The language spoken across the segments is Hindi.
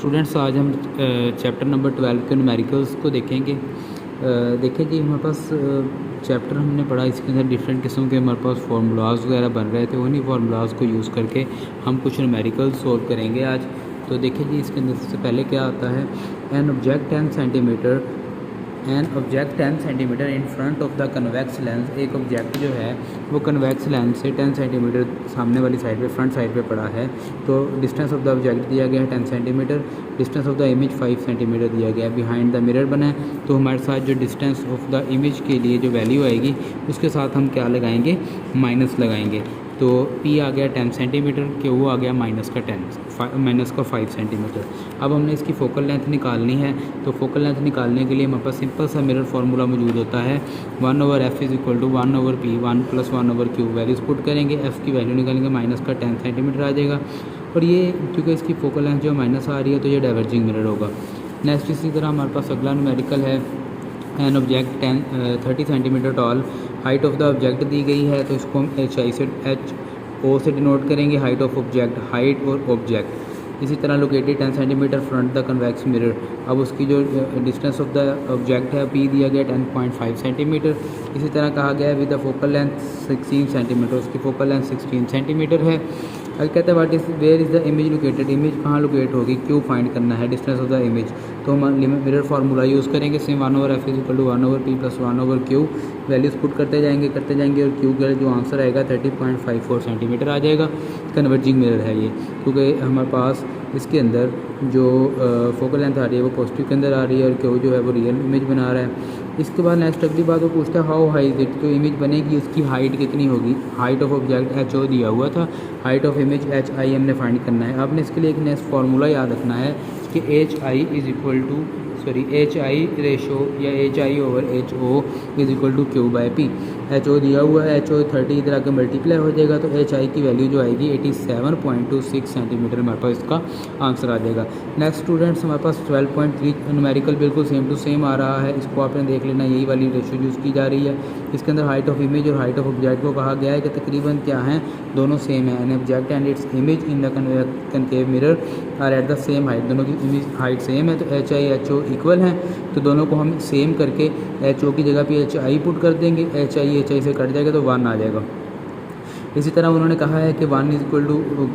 स्टूडेंट्स आज हम चैप्टर नंबर 12 के न्यूमेरिकल्स को देखेंगे। देखिए जी, हमारे पास चैप्टर हमने पढ़ा, इसके अंदर डिफरेंट किस्म के हमारे पास फार्मूलाज वगैरह बन रहे थे। उन्हीं फार्मूलाज को यूज़ करके हम कुछ न्यूमेरिकल्स सॉल्व करेंगे आज। तो देखिए जी, इसके अंदर सबसे पहले क्या आता है, an object 10 centimetre in front of the convex lens. एक ऑब्जेक्ट जो है वो कन्वेक्स लेंस से 10 सेंटीमीटर सामने वाली साइड पे, फ्रंट साइड पे पड़ा है। तो डिस्टेंस ऑफ द ऑब्जेक्ट दिया गया है 10 centimetre, distance of the image 5 centimetre दिया गया है। बिहाइंड द मिरर बना है, तो हमारे साथ जो डिस्टेंस ऑफ द इमेज के लिए जो वैल्यू आएगी उसके साथ हम क्या लगाएंगे, माइनस लगाएंगे। तो P आ गया 10 सेंटीमीटर, Q आ गया माइनस का 5 सेंटीमीटर। अब हमने इसकी फोकल लेंथ निकालनी है। तो फोकल लेंथ निकालने के लिए हमारे पास सिंपल सा मिरर फार्मूला मौजूद होता है, 1/f = 1/p, 1 + 1/q। Values put करेंगे, f की वैल्यू निकालेंगे, माइनस का 10 सेंटीमीटर आ जाएगा। और ये क्योंकि इसकी फोकल लेंथ जो माइनस आ रही है तो ये डाइवर्जिंग मिरर होगा। नेक्स्ट इसी तरह हमारे पास अगला न्यूमेरिकल है, an object 30 centimetre tall. Height of the object दी गई है, तो इसको हम HO से डिनोट करेंगे, हाइट ऑफ ऑब्जेक्ट, हाइट और ऑब्जेक्ट। इसी तरह located 10 centimetre front the convex mirror. अब उसकी जो डिस्टेंस ऑफ द ऑब्जेक्ट है P दिया गया 10.5 सेंटीमीटर। इसी तरह कहा गया है with the focal length 16 centimetre, उसकी फोकल लेंथ 16 सेंटीमीटर है। अगर कहते हैं what is where is the image located, image कहाँ लोकेट होगी, क्यू फाइंड करना है, डिस्टेंस ऑफ द इमेज। तो हम मिरर फार्मूला यूज़ करेंगे, same 1/f = 1/p + 1/q। Values put करते जाएंगे और क्यू का जो आंसर आएगा 30.54 सेंटीमीटर आ जाएगा। कन्वर्जिंग मिरर है ये, क्योंकि हमारे पास इसके अंदर जो फोकल लेंथ आ रही है वो पॉजिटिव के अंदर आ रही है और क्यू जो है वो रियल इमेज बना रहा है। इसके बाद नेक्स्ट अगली बात वो पूछता है हाउ हाई इज इट, तो इमेज बनेगी उसकी हाइट कितनी होगी। हाइट ऑफ ऑब्जेक्ट HO दिया हुआ था, हाइट ऑफ इमेज HI हमने फाइंड करना है। आपने इसके लिए एक नेक्स्ट फार्मूला याद रखना है कि HI रेशो या HI/HO = Q/P। HO दिया हुआ है, HO 30 इधर आके मल्टीप्लाई हो जाएगा, तो HI की वैल्यू जो आएगी 87.26 सेंटीमीटर हमारे पास इसका आंसर आ जाएगा। नेक्स्ट स्टूडेंट्स हमारे पास 12.3 न्यूमेरिकल बिल्कुल सेम टू सेम आ रहा है। इसको आपने देख लेना, यही वाली रेशो यूज़ की जा रही है। इसके अंदर हाइट ऑफ इमेज और हाइट ऑफ ऑब्जेक्ट को कहा गया है कि तकरीबन क्या है, दोनों सेम है। An object and its image in the concave mirror are at the same height, दोनों की इमेज हाइट सेम है। तो HI/HO इक्वल हैं, तो दोनों को हम सेम करके HO की जगह पे HI पुट कर देंगे, HI से कट जाएगा तो 1 आ जाएगा। इसी तरह उन्होंने कहा है कि 1 =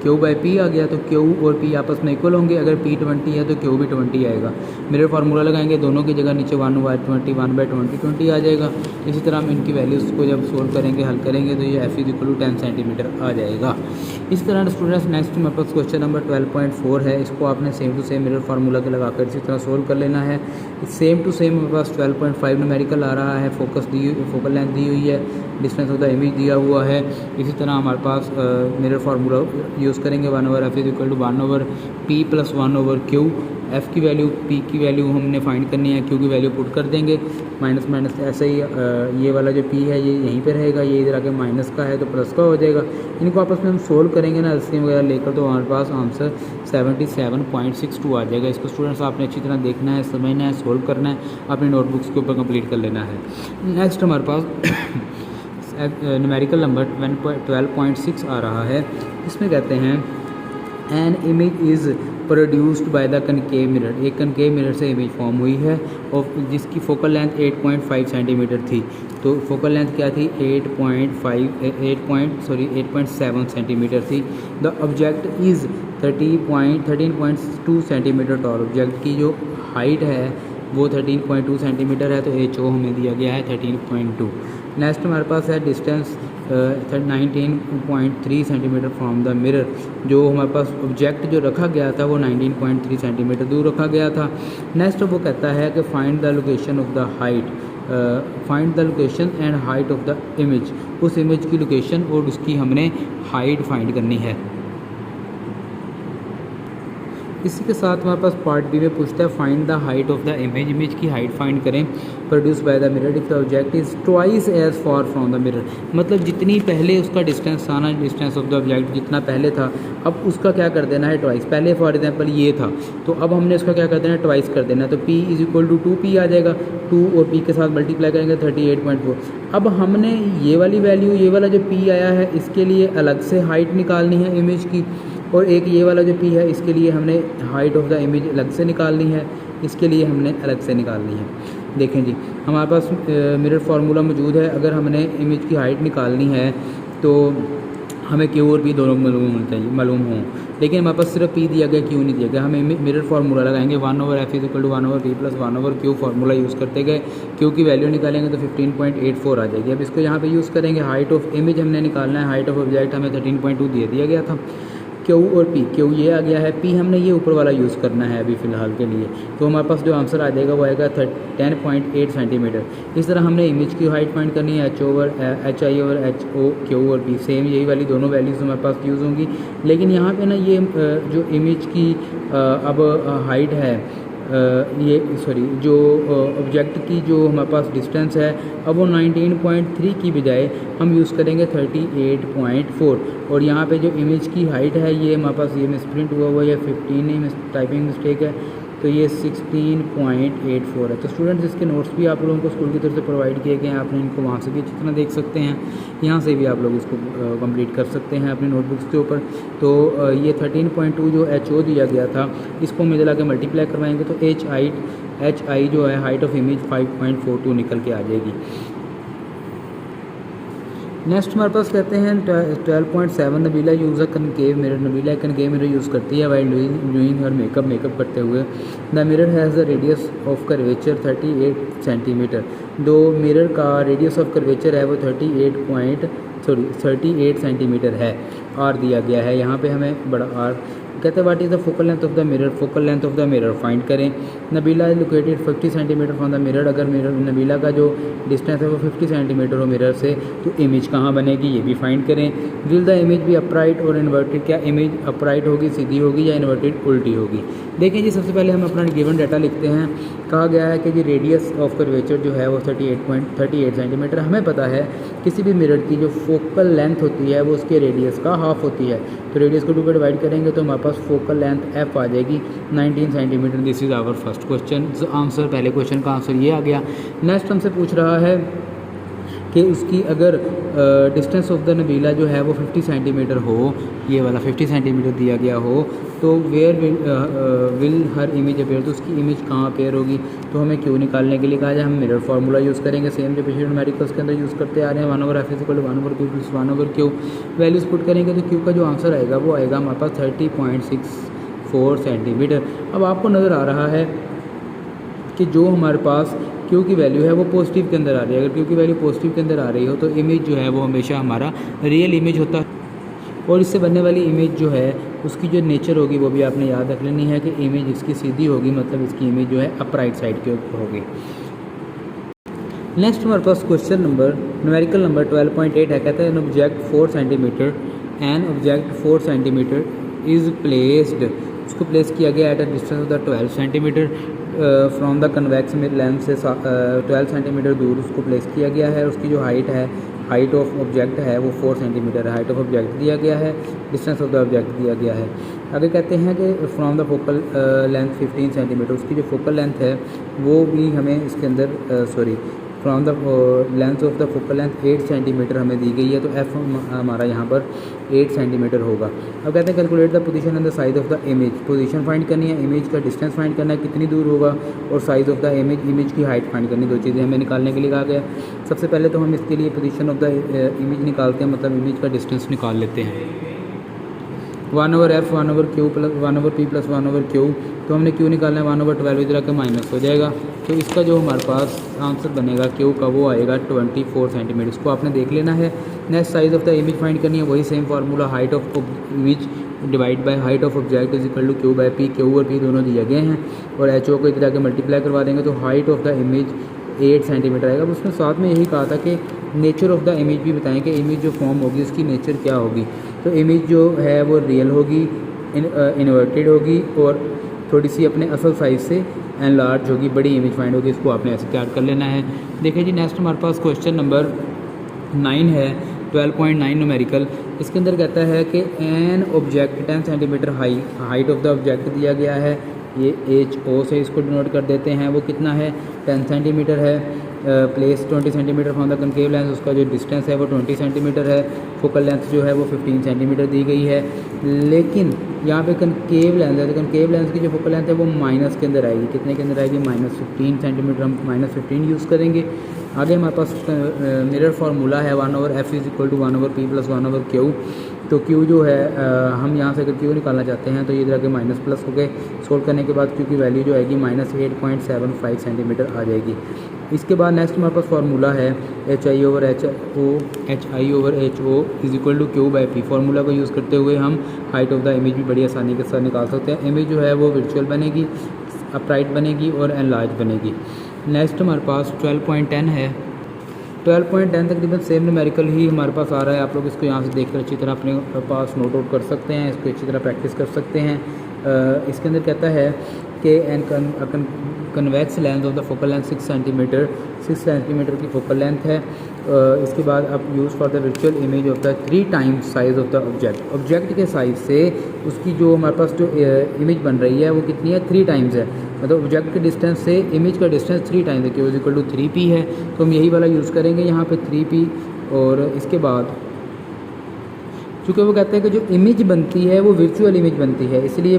Q/P आ गया, तो Q और P आपस में इक्वल होंगे। अगर P 20 है तो Q भी 20 आएगा। मिरर फार्मूला लगाएंगे, दोनों की जगह नीचे 1/20 1/20 आ जाएगा। इसी तरह हम इनकी वैल्यूज़ को जब सोल्व करेंगे, हल करेंगे, तो ये F = 10 सेंटीमीटर आ जाएगा। इस तरह स्टूडेंट्स नेक्स्ट हमारे पास क्वेश्चन नंबर 12.4 है। इसको आपने same to same mirror formula के लगाकर इसी तरह सोल्व कर लेना है। सेम टू सेम हमारे पास 12.5 न्यूमेरिकल आ रहा है। फोकल लेंथ दी हुई है, डिस्टेंस ऑफ द इमेज दिया हुआ है। इसी तरह हमारे पास मिरर फार्मूला यूज़ करेंगे, 1/f = 1/p + 1/q। f की वैल्यू, p की वैल्यू हमने फाइंड करनी है, q की वैल्यू पुट कर देंगे, माइनस ऐसे ही ये वाला जो p है ये यहीं पे रहेगा, ये इधर आके माइनस का है तो प्लस का हो जाएगा। इनको आपस में हम सोल्व करेंगे ना, एलसीएम वगैरह लेकर, तो हमारे पास आंसर 77.62 आ जाएगा। इसको स्टूडेंट्स आपने अच्छी तरह देखना है, समझना है, सोल्व करना है, अपनी नोटबुक्स के ऊपर कंप्लीट कर लेना है। नेक्स्ट हमारे पास न्यूमेरिकल नंबर 12.6 आ रहा है। इसमें कहते हैं an image is produced by the concave mirror. एक कनकेव मिरर से इमेज फॉर्म हुई है और जिसकी फोकल लेंथ 8.5 सेंटीमीटर थी। तो फोकल लेंथ क्या थी, 8.7 सेंटीमीटर थी। The object is 13.2 centimetre toll. Object की जो हाइट है वो 13.2 सेंटीमीटर है, तो HO हमें दिया गया है 13.2। नेक्स्ट हमारे पास है distance 19.3 centimetre from the mirror. जो हमारे पास ऑब्जेक्ट जो रखा गया था वो 19.3 सेंटीमीटर दूर रखा गया था। नेक्स्ट वो कहता है कि find the location of the height, find the location and height of the image. उस इमेज की लोकेशन और उसकी हमने हाइट फाइंड करनी है। इसी के साथ हमारे पास पार्ट बी में पूछता है find the height of the image. Image की हाइट फाइंड करें, produce by the mirror if the object is twice as far from the mirror. मतलब जितनी पहले उसका डिस्टेंस था ना, डिस्टेंस ऑफ द ऑब्जेक्ट जितना पहले था, अब उसका क्या कर देना है, ट्वाइस। पहले फॉर एग्जांपल ये था, तो अब हमने उसका क्या कर देना है, ट्वाइस कर देना है। तो P = 2P आ जाएगा, 2 और P के साथ मल्टीप्लाई करेंगे 38.4। अब हमने ये वाली वैल्यू, ये वाला जो P आया है, इसके लिए अलग से हाइट निकालनी है इमेज की। और एक ये वाला जो P है इसके लिए हमने हाइट ऑफ द इमेज अलग से निकालनी है, इसके लिए हमने अलग से निकालनी है। देखें जी, हमारे पास मिरर फार्मूला मौजूद है। अगर हमने इमेज की हाइट निकालनी है तो हमें Q और P दोनों मालूम हों, लेकिन हमारे पास सिर्फ P दिया गया, Q नहीं दिया गया। हमें मिरर फार्मूला लगाएंगे 1/f = 1/p + 1/q formula use करते गए। Q की वैल्यू निकालेंगे तो 15.84 आ जाएगी। अब इसको यहाँ पे यूज़ करेंगे। हाइट ऑफ इमेज हमने निकालना है, हाइट ऑफ ऑब्जेक्ट हमें 13.2 दिया गया था। Q और P, Q ये आ गया है, P हमने ये ऊपर वाला यूज़ करना है अभी फ़िलहाल के लिए। तो हमारे पास जो आंसर आ जाएगा वो आएगा 10.8 सेंटीमीटर। इस तरह हमने इमेज की हाइट फाइंड करनी है, HI और HO, Q और P सेम यही वाली दोनों वैल्यूज़ हमारे पास यूज़ होंगी। लेकिन यहाँ पे ना ये जो इमेज की अब हाइट है, जो ऑब्जेक्ट की जो हमारे पास डिस्टेंस है, अब वो 19.3 की बजाय हम यूज़ करेंगे 38.4। और यहाँ पे जो इमेज की हाइट है ये हमारे पास ये मिसप्रिंट हुआ है, 15 ही टाइपिंग मिस्टेक है, तो ये 16.84 है। तो स्टूडेंट्स इसके नोट्स भी आप लोगों को स्कूल की तरफ से प्रोवाइड किए गए हैं, आपने इनको वहाँ से भी अच्छी तरह देख सकते हैं, यहाँ से भी आप लोग इसको कंप्लीट कर सकते हैं अपनी नोटबुक्स के ऊपर। तो ये 13.2 जो HO दिया गया था, इसको हम मिला के मल्टीप्लाई करवाएंगे तो HI जो है हाइट ऑफ इमेज 5.42 निकल के आ जाएगी। नेक्स्ट हमारे पास कहते हैं 12.7 नबीला यूज़ अ concave mirror. Nabila concave mirror use करती है वाइल डूइंग हर मेकअप करते हुए। The mirror has the radius of curvature 38 centimetre. दो मिरर का रेडियस ऑफ कर्वेचर है वो 38 सेंटीमीटर है। R दिया गया है, यहाँ पे हमें बड़ा R कहते हैं। What is the focal length of the mirror? Focal length of the mirror find करें। Nabila is located 50 centimetre from the mirror. अगर मिरर नबीला का जो डिस्टेंस है वो 50 सेंटीमीटर हो मिरर से, तो इमेज कहाँ बनेगी ये भी फाइंड करें। विल द इमेज भी अपराइट और इन्वर्टेड? क्या इमेज अपराइट होगी, सीधी होगी, या इन्वर्टेड उल्टी होगी? देखें जी, सबसे पहले हम अपना गिवन डाटा लिखते हैं। कहा गया है कि जी रेडियस ऑफ कर्वेचर जो है वो 38 सेंटीमीटर। हमें पता है किसी भी मिरर की जो फोकल लेंथ होती है वो उसके रेडियस का हाफ होती है। तो रेडियस को 2 पे डिवाइड करेंगे तो हमारे पास फोकल लेंथ F आ जाएगी 19 centimetre. This is our first question answer. पहले क्वेश्चन का आंसर ये आ गया। नेक्स्ट हमसे पूछ रहा है कि उसकी अगर डिस्टेंस ऑफ द नबीला जो है वो 50 सेंटीमीटर हो, ये वाला 50 सेंटीमीटर दिया गया हो, तो where will her image appear? तो उसकी इमेज कहाँ अपेयर होगी? तो हमें Q निकालने के लिए कहा जाए हम मिरर फार्मूला यूज़ करेंगे, सेम जो पिछले न्यूमेरिकल्स के अंदर यूज़ करते आ रहे हैं। 1/f = 1/p + 1/q। Values put करेंगे तो Q का जो आंसर आएगा वो आएगा हमारे पास 30.64 सेंटीमीटर। अब आपको नज़र आ रहा है कि जो हमारे पास Q की वैल्यू है वो पॉजिटिव के अंदर आ रही है। अगर Q की वैल्यू पॉजिटिव के अंदर आ रही हो तो इमेज जो है वो हमेशा हमारा रियल इमेज होता है, और इससे बनने वाली इमेज जो है उसकी जो नेचर होगी वो भी आपने याद रख लेनी है कि इमेज इसकी सीधी होगी, मतलब इसकी इमेज जो है अपराइट साइड के ऊपर होगी। नेक्स्ट हमारे पास क्वेश्चन नंबर न्यूमेरिकल नंबर 12.8 है। कहता है an object 4 centimetre is placed. उसको प्लेस किया गया at a distance of the 12 centimetre from the convex mirror lens से 12 सेंटीमीटर दूर उसको प्लेस किया गया है। उसकी जो हाइट है, हाइट ऑफ ऑब्जेक्ट है वो 4 सेंटीमीटर है। हाइट ऑफ ऑब्जेक्ट दिया गया है, डिस्टेंस ऑफ द ऑब्जेक्ट दिया गया है। आगे कहते हैं कि from the focal length 15 centimetre. उसकी जो फोकल लेंथ है वो भी हमें इसके अंदर from the length of the focal length 8 centimetre हमें दी गई है, तो F हमारा यहाँ पर 8 सेंटीमीटर होगा। अब कहते हैं calculate the position and the size of the image. Position find करनी है, इमेज का डिस्टेंस फाइंड करना है कितनी दूर होगा, और साइज ऑफ द इमेज की हाइट फाइंड करनी। दो चीज़ें हमें निकालने के लिए कहा गया। सबसे पहले तो हम इसके लिए पोजीशन ऑफ द इमेज निकालते हैं, मतलब इमेज का डिस्टेंस निकाल लेते हैं। 1/f 1/q + 1/p + 1/q। तो हमने Q निकालना है 1/12 इधर आकर माइनस हो जाएगा, तो इसका जो हमारे पास आंसर बनेगा Q का वो आएगा 24 सेंटीमीटर। इसको आपने देख लेना है। Next size of the image find करनी है, वही same formula height of image divide by height of object = Q/P। Q और P दोनों दिए गए हैं, और HO को इधर आके मल्टीप्लाई करवा देंगे तो height of the image 8 centimetre आएगा। अब उसने साथ में यही कहा था कि नेचर ऑफ द इमेज भी बताएं कि इमेज जो फॉर्म होगी उसकी नेचर क्या होगी। तो इमेज जो है वो रियल होगी, इन्वर्टेड होगी, और थोड़ी सी अपने असल साइज़ से एनलार्ज होगी, बड़ी इमेज फाइंड होगी। इसको आपने ऐसे तैयार कर लेना है। देखिए जी, नेक्स्ट हमारे पास क्वेश्चन नंबर 9 है, 12.9 न्यूमेरिकल। इसके अंदर कहता है कि an object 10 centimetre height of the object दिया गया है। ये HO से इसको डिनोट कर देते हैं, वो कितना है 10 सेंटीमीटर है। Place 20 centimetre from the concave lens, उसका जो डिस्टेंस है वो 20 सेंटीमीटर है। फोकल लेंथ जो है वो 15 सेंटीमीटर दी गई है। लेकिन यहाँ पे कनकेव लेंस है, तो कनकेव लेंस की जो फोकल लेंथ है वो माइनस के अंदर आएगी। कितने के अंदर आएगी? -15 सेंटीमीटर। हम -15 यूज़ करेंगे। आगे हमारे पास मिरर फार्मूला है 1/f = 1/p + 1/q। तो q जो है हम यहाँ से अगर q निकालना चाहते हैं तो ये इधर आगे माइनस प्लस हो गए। सोल्व करने के बाद q की वैल्यू जो आएगी -8.75 सेंटीमीटर आ जाएगी। इसके बाद नेक्स्ट हमारे पास फार्मूला है HI/HO = Q/P। फार्मूला को यूज़ करते हुए हम हाइट ऑफ द इमेज भी बड़ी आसानी के साथ निकाल सकते हैं। इमेज जो है वो वर्चुअल बनेगी, अपराइट बनेगी और एनलार्ज बनेगी। नेक्स्ट हमारे पास 12.10 है। 12.10 तकरीबन सेम न्यूमेरिकल ही हमारे पास आ रहा है। आप लोग इसको यहाँ से देखकर अच्छी तरह अपने पास नोट आउट कर सकते हैं, इसको अच्छी तरह प्रैक्टिस कर सकते हैं। इसके अंदर कहता है कि convex length of the focal length 6 centimetre की फोकल लेंथ है। इसके बाद अब use for the virtual image of the 3 times size of the object. Object के साइज़ से उसकी जो हमारे पास जो इमेज बन रही है वो कितनी है? 3 टाइम्स है। मतलब ऑब्जेक्ट के डिस्टेंस से इमेज का डिस्टेंस 3 टाइम्स है। Q = 3p है, तो हम यही वाला यूज़ करेंगे यहाँ पे 3p। और इसके बाद चूँकि वो कहते हैं कि जो इमेज बनती है वो वर्चुअल इमेज बनती है, इसलिए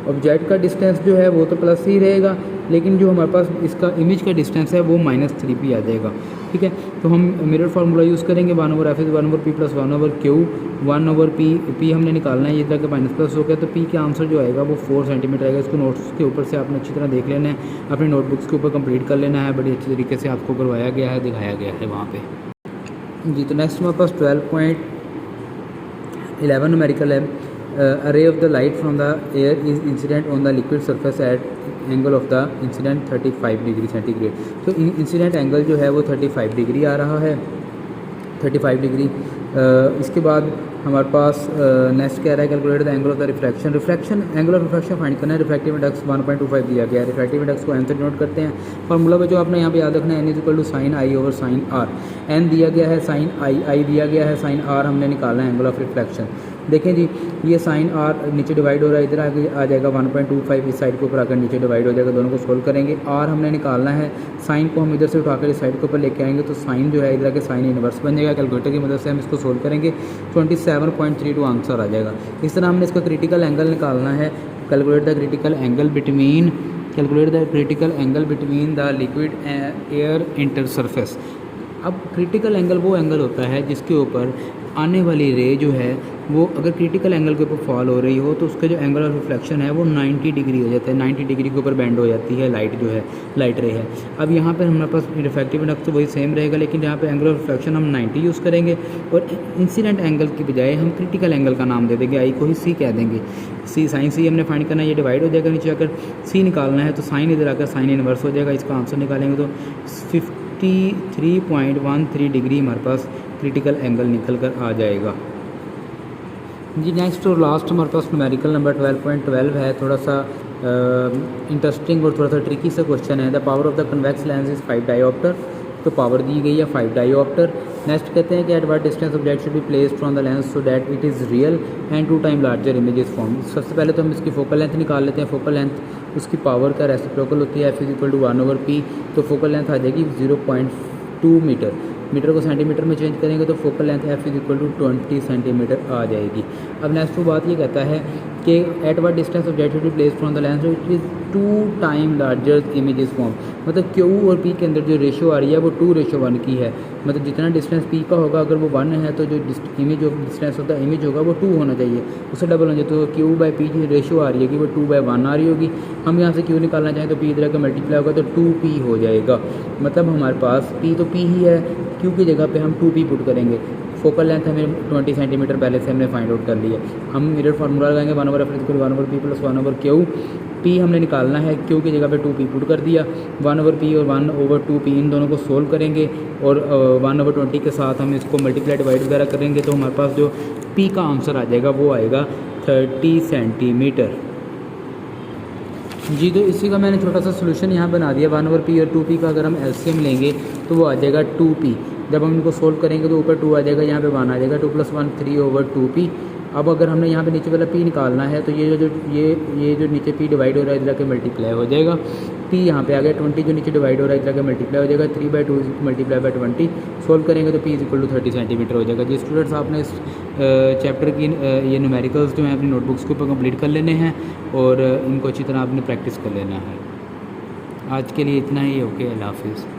ऑब्जेक्ट का डिस्टेंस जो है वो तो प्लस ही रहेगा, लेकिन जो हमारे पास इसका इमेज का डिस्टेंस है वो -3p आ जाएगा। ठीक है, तो हम मिरर फार्मूला यूज़ करेंगे 1/f = 1/p + 1/q। 1/p हमने निकालना है, ये इधर के माइनस प्लस हो गया, तो p का आंसर जो आएगा वो 4 सेंटीमीटर आएगा। इसको नोट्स के ऊपर से आपने अच्छी तरह देख लेना है, अपने नोटबुक्स के ऊपर कंप्लीट कर लेना है। बड़ी अच्छी तरीके से आपको करवाया गया है, दिखाया गया है वहाँ पर जी। तो नेक्स्ट हमारे पास 12.11 न्यूमेरिकल है। Ray of the light from the air is incident on the liquid surface at angle of the incident 35 degree centigrade. तो इंसिडेंट एंगल जो है वो 35 डिग्री आ रहा है, 35 डिग्री। इसके बाद हमारे पास नेक्स्ट कह रहा है calculate the angle of the refraction angle of refraction find करना है। रिफ्रैक्टिव इंडेक्स 1.25 दिया गया है। रिफ्रैक्टिव इंडेक्स को आंसर नोट करते हैं। फार्मूला में जो आपने यहाँ पे याद रखना है n = sin I/sin R। n दिया गया है, sin I दिया गया है, sin R हमने निकालना है एंगल ऑफ रिफ्लेक्शन। देखें जी, ये sin R नीचे डिवाइड हो रहा है, इधर आगे आ जाएगा 1.25, इस साइड के ऊपर आकर नीचे डिवाइड हो जाएगा। दोनों को सोल्व करेंगे। R हमने निकालना है, साइन को हम इधर से उठाकर इस साइड के ऊपर लेके आएंगे, तो साइन जो है इधर आके साइन इनवर्स बन जाएगा। कैलकुलेटर की मदद से हम इसको सोल्व करेंगे, 27.32 आंसर आ जाएगा। इस तरह हमने इसका क्रिटिकल एंगल निकालना है। Calculate the critical angle between the liquid air inter surface. अब क्रिटिकल एंगल वो एंगल होता है जिसके ऊपर आने वाली रे जो है वो अगर क्रिटिकल एंगल के ऊपर फॉल हो रही हो तो उसका जो एंगल ऑफ रिफ्लेक्शन है वो 90 डिग्री हो जाता है। 90 डिग्री के ऊपर बेंड हो जाती है लाइट जो है, लाइट रे है। अब यहाँ पर हमारे पास रिफ्रैक्टिव इंडेक्स तो वही सेम रहेगा, लेकिन यहाँ पे एंगल ऑफ रिफ्लेक्शन हम 90 यूज़ करेंगे और इंसिडेंट एंगल की बजाय हम क्रिटिकल एंगल का नाम दे देंगे, आई को ही सी कह देंगे। सी साइन सी हमने फाइंड करना है, ये डिवाइड हो जाएगा नीचे आकर। सी निकालना है तो साइन इधर आकर साइन इनवर्स हो जाएगा। इसका आंसर निकालेंगे तो 53.13 डिग्री हमारे पास क्रिटिकल एंगल निकल कर आ जाएगा जी। नेक्स्ट और लास्ट हमारे पास न्यूमेरिकल नंबर 12.12 है। थोड़ा सा इंटरेस्टिंग और थोड़ा सा ट्रिकी सा क्वेश्चन है। The power of the convex lens is 5 dioptre. तो पावर दी गई है 5 डायोप्टर। नेक्स्ट कहते हैं कि at what distance object should be placed from the lens so that it is real and 2 time larger image is form. सबसे पहले तो हम इसकी फोकल लेंथ निकाल लेते हैं। फोकल लेंथ उसकी पावर का रेसिप्रोकल होती है, F = 1/p। तो फोकल लेंथ आ जाएगी 0.2 मीटर। मीटर को सेंटीमीटर में चेंज करेंगे तो फोकल लेंथ F = 20 सेंटीमीटर आ जाएगी। अब नेक्स्ट बात ये कहता है कि at what distance object should be placed from the lens it is 2 time larger image is form. मतलब Q और P के अंदर जो रेशो आ रही है वो 2:1 की है। मतलब जितना डिस्टेंस P का होगा अगर वो 1 है तो जो image of distance of the image होगा वो 2 होना चाहिए, उससे डबल होना चाहिए। तो Q/P की रेशो आ रही है कि वो 2/1 आ रही होगी। हम यहाँ से Q निकालना चाहें तो P इधर का मल्टीप्लाई होगा तो 2P हो जाएगा। मतलब हमारे पास P तो P ही है, Q की जगह पे हम 2P पुट करेंगे। फोकल लेंथ हमें 20 सेंटीमीटर पहले से हमने फाइंड आउट कर लिया। हम मिरर फार्मूला लगाएंगे 1/f = 1/p + 1/q। P हमने निकालना है, Q की जगह पे 2P पुट कर दिया। 1/p और 1/2p इन दोनों को सोल्व करेंगे और 1/20 के साथ हम इसको मल्टीप्लाई डिवाइड वगैरह करेंगे तो हमारे पास जो P का आंसर आ जाएगा वो आएगा 30 सेंटीमीटर जी। तो इसी का मैंने छोटा सा सोल्यूशन यहाँ बना दिया। 1/p और 2p का अगर हम एलसीएम लेंगे तो वो आ जाएगा 2p। जब हम इनको सोल्व करेंगे तो ऊपर 2 आ जाएगा, यहाँ पे 1 आ जाएगा। 2 + 1 3/2p। अब अगर हमने यहाँ पे नीचे वाला p निकालना है तो ये जो नीचे p डिवाइड हो रहा है इधर के मल्टीप्लाई हो जाएगा, p यहाँ पे आ गया 20 जो नीचे डिवाइड हो रहा है इधर के मल्टीप्लाई हो जाएगा, 3/2 मल्टीप्लाई बाय 20 सोल्व करेंगे तो p = 30 सेंटीमीटर हो जाएगा। जी स्टूडेंट्स, आपने इस चैप्टर की ये न्यूमेरिकल्स जो हैं अपनी नोटबुक्स के ऊपर कंप्लीट कर लेने हैं और इनको अच्छी तरह आपने प्रैक्टिस कर लेना है। आज के लिए इतना ही, ओके, अल्लाह हाफिज़।